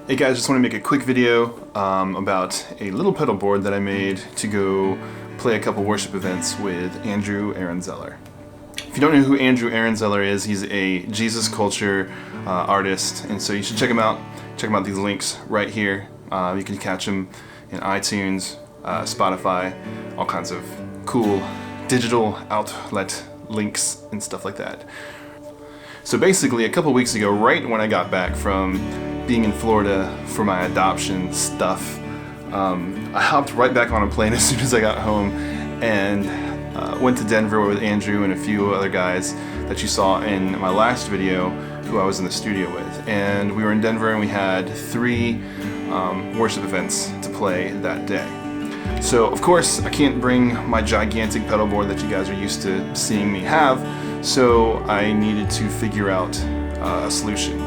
Hey guys, just want to make a quick video about a little pedal board that I made to go play a couple worship events with Andrew EHRENZELLER. If you don't know who Andrew EHRENZELLER is, he's a Jesus culture artist, and so you should check him out. Check him out, these links right here. You can catch him in iTunes, Spotify, all kinds of cool digital outlet links and stuff like that. So basically, a couple weeks ago, right when I got back from being in Florida for my adoption stuff, I hopped right back on a plane as soon as I got home and went to Denver with Andrew and a few other guys that you saw in my last video who I was in the studio with. And we were in Denver and we had 3 worship events to play that day. So of course I can't bring my gigantic pedal board that you guys are used to seeing me have, so I needed to figure out a solution.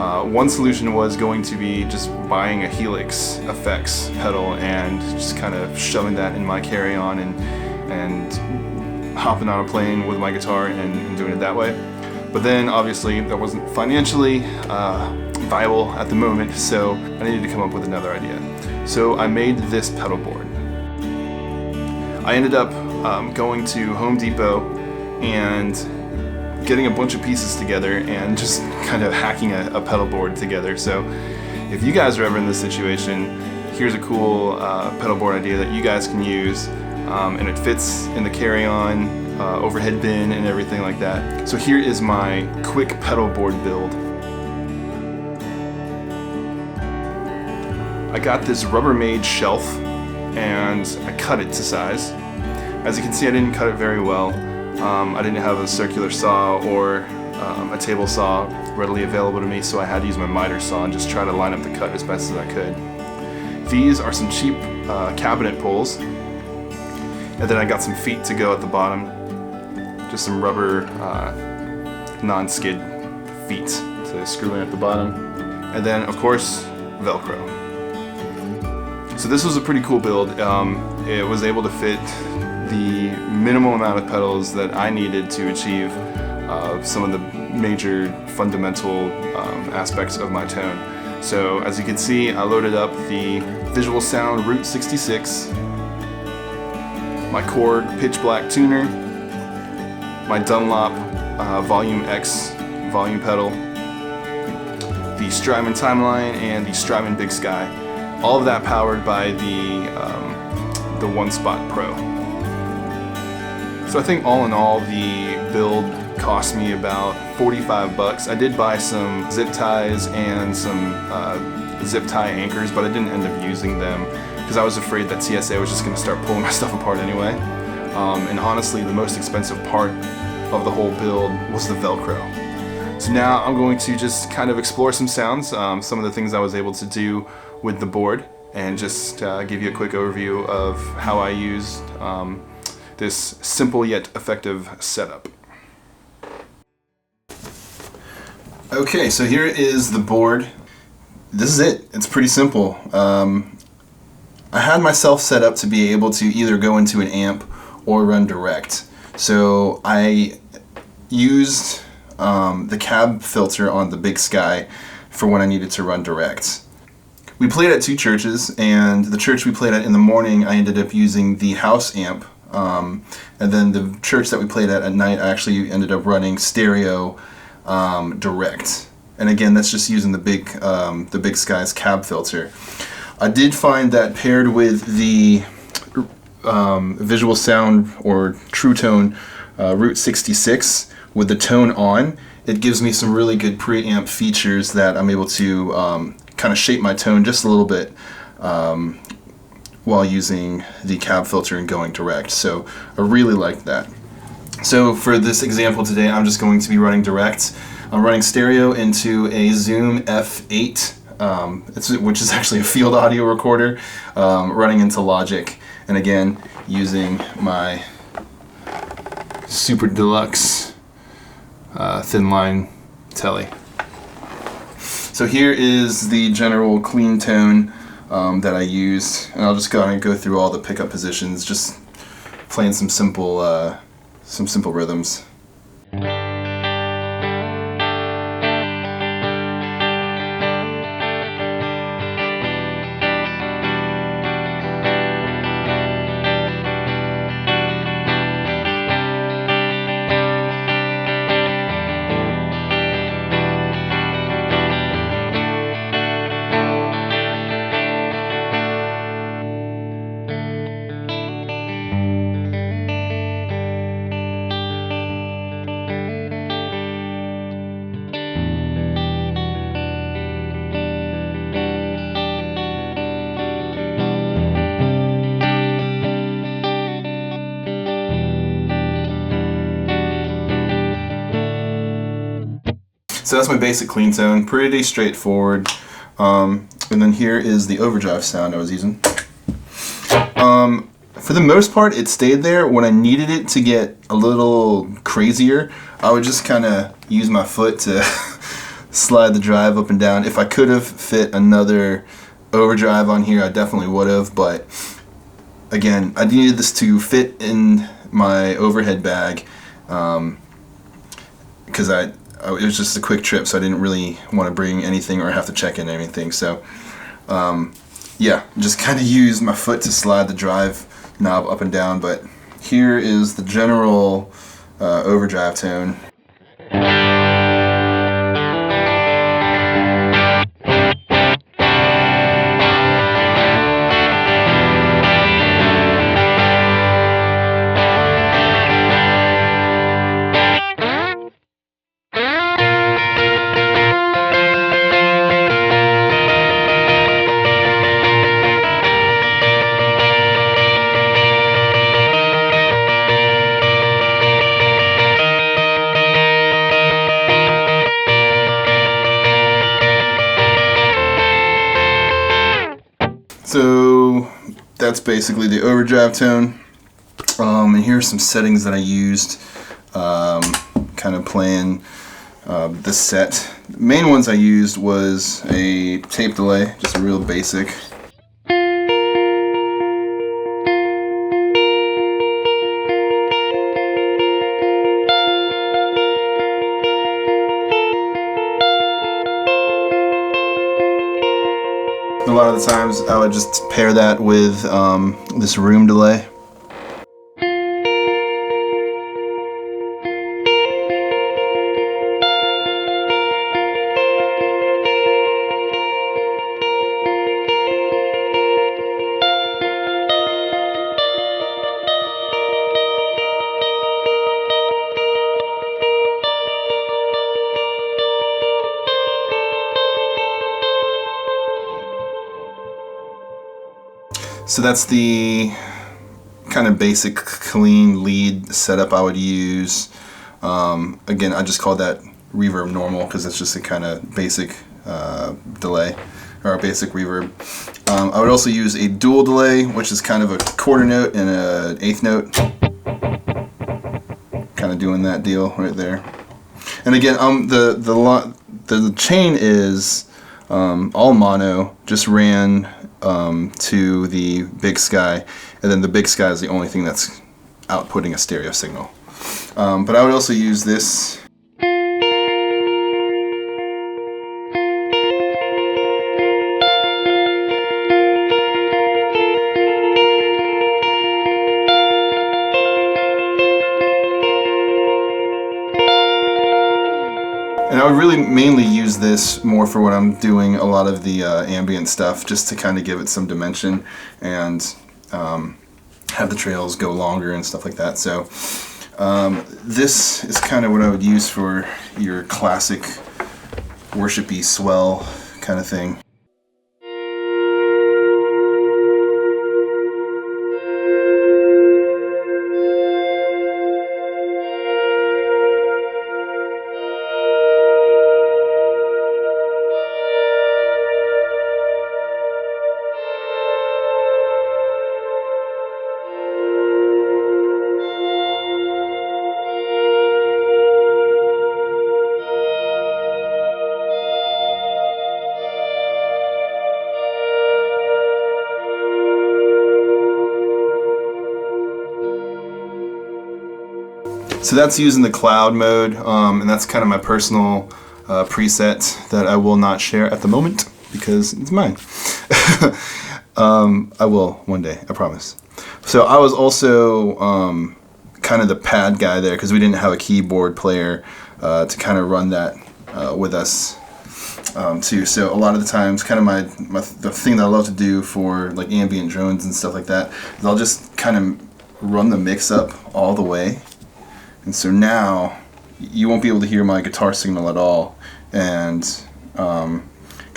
One solution was going to be just buying a Helix effects pedal and just kind of shoving that in my carry-on and hopping on a plane with my guitar and doing it that way. But then obviously that wasn't financially viable at the moment, so I needed to come up with another idea. So I made this pedal board. I ended up going to Home Depot and getting a bunch of pieces together and just kind of hacking a pedal board together. So if you guys are ever in this situation, here's a cool pedal board idea that you guys can use, and it fits in the carry-on overhead bin and everything like that. So here is my quick pedal board build. I got this Rubbermaid shelf and I cut it to size. As you can see, I didn't cut it very well. I didn't have a circular saw or a table saw readily available to me, so I had to use my miter saw and just try to line up the cut as best as I could. These are some cheap cabinet pulls, and then I got some feet to go at the bottom, just some rubber non-skid feet to screw in at the bottom, and then of course Velcro. So this was a pretty cool build. It was able to fit the minimal amount of pedals that I needed to achieve some of the major fundamental aspects of my tone. So as you can see, I loaded up the Visual Sound Route 66, my Korg Pitch Black tuner, my Dunlop Volume X volume pedal, the Strymon Timeline, and the Strymon Big Sky. All of that powered by the One Spot Pro. So I think all in all, the build cost me about 45 bucks. I did buy some zip ties and some zip tie anchors, but I didn't end up using them because I was afraid that TSA was just going to start pulling my stuff apart anyway. And honestly, the most expensive part of the whole build was the Velcro. So now I'm going to just kind of explore some sounds, some of the things I was able to do with the board, and just give you a quick overview of how I used this simple yet effective setup. Okay, so here is the board. This is it. It's pretty simple. I had myself set up to be able to either go into an amp or run direct. So I used the cab filter on the Big Sky for when I needed to run direct. We played at 2 churches, and the church we played at in the morning, I ended up using the house amp. And then the church that we played at night, I actually ended up running stereo direct. And again, that's just using the Big Sky's cab filter. I did find that paired with the Visual Sound or True Tone Route 66 with the tone on, it gives me some really good preamp features that I'm able to kind of shape my tone just a little bit while using the cab filter and going direct. So I really like that. So for this example today, I'm just going to be running direct. I'm running stereo into a Zoom F8, which is actually a field audio recorder, running into Logic, and again using my super deluxe thin line telly. So here is the general clean tone that I used, and I'll just go through all the pickup positions, just playing some simple rhythms. So that's my basic clean tone, pretty straightforward. And then here is the overdrive sound I was using. For the most part, it stayed there. When I needed it to get a little crazier, I would just kind of use my foot to slide the drive up and down. If I could have fit another overdrive on here, I definitely would have, but again, I needed this to fit in my overhead bag because it was just a quick trip, so I didn't really want to bring anything or have to check in anything. So yeah, just kind of use my foot to slide the drive knob up and down. But here is the general overdrive tone. So that's basically the overdrive tone. And here's some settings that I used, kind of playing the set. The main ones I used was a tape delay, just a real basic. A lot of the times I would just pair that with this room delay. So that's the kind of basic clean lead setup I would use. Again, I just call that reverb normal because it's just a kind of basic delay or a basic reverb. I would also use a dual delay, which is kind of a quarter note and an eighth note. Kind of doing that deal right there. And again, the chain is all mono, just ran to the big sky, and then the big sky is the only thing that's outputting a stereo signal. But I would also use this. And I would really mainly use this more for when I'm doing a lot of the ambient stuff, just to kind of give it some dimension and have the trails go longer and stuff like that. So this is kind of what I would use for your classic worshipy swell kind of thing. So that's using the cloud mode, and that's kind of my personal preset that I will not share at the moment because it's mine. I will one day, I promise. So I was also kind of the pad guy there because we didn't have a keyboard player to kind of run that with us too. So a lot of the times, kind of the thing that I love to do for like ambient drones and stuff like that is I'll just kind of run the mix up all the way. And so now you won't be able to hear my guitar signal at all, and kind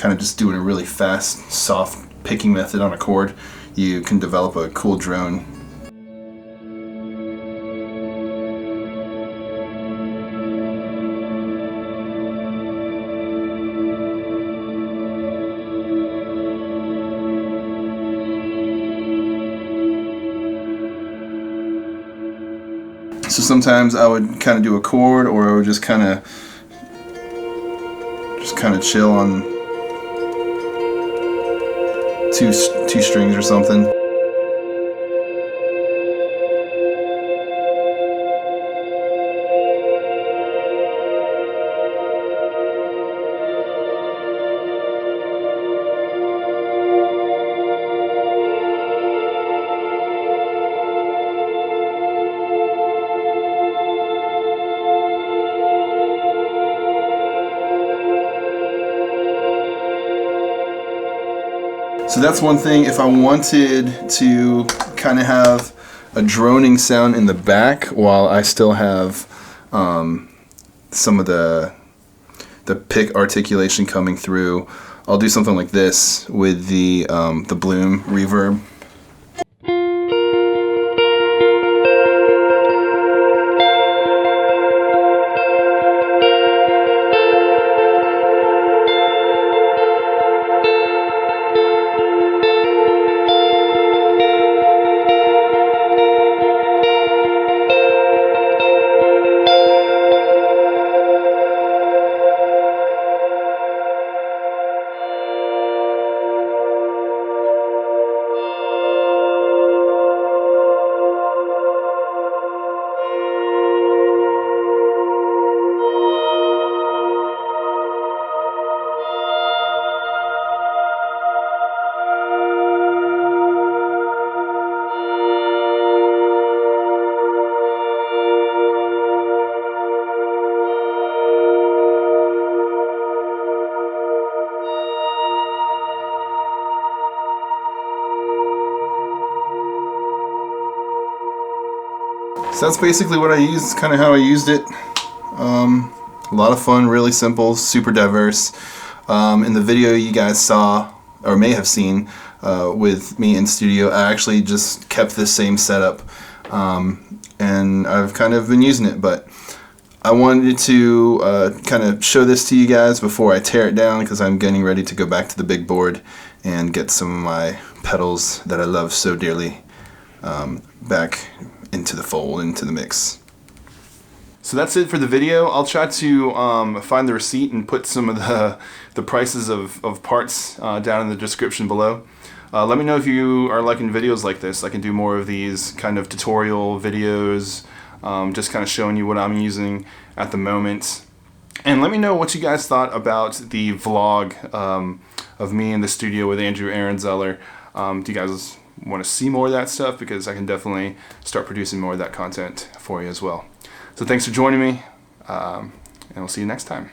of just doing a really fast, soft picking method on a chord, you can develop a cool drone. So sometimes I would kind of do a chord, or I would just kind of chill on two strings or something. So that's one thing. If I wanted to kind of have a droning sound in the back while I still have some of the pick articulation coming through, I'll do something like this with the Bloom reverb. So that's basically what I used, kind of how I used it. A lot of fun, really simple, super diverse. In the video you guys saw, or may have seen, with me in studio, I actually just kept this same setup, and I've kind of been using it, but I wanted to kind of show this to you guys before I tear it down, because I'm getting ready to go back to the big board and get some of my pedals that I love so dearly back into the fold, into the mix. So that's it for the video. I'll try to find the receipt and put some of the prices of parts down in the description below. Let me know if you are liking videos like this. I can do more of these kind of tutorial videos, just kind of showing you what I'm using at the moment. And let me know what you guys thought about the vlog of me in the studio with Andrew Ehrenzeller. Do you guys want to see more of that stuff? Because I can definitely start producing more of that content for you as well. So thanks for joining me, and we'll see you next time.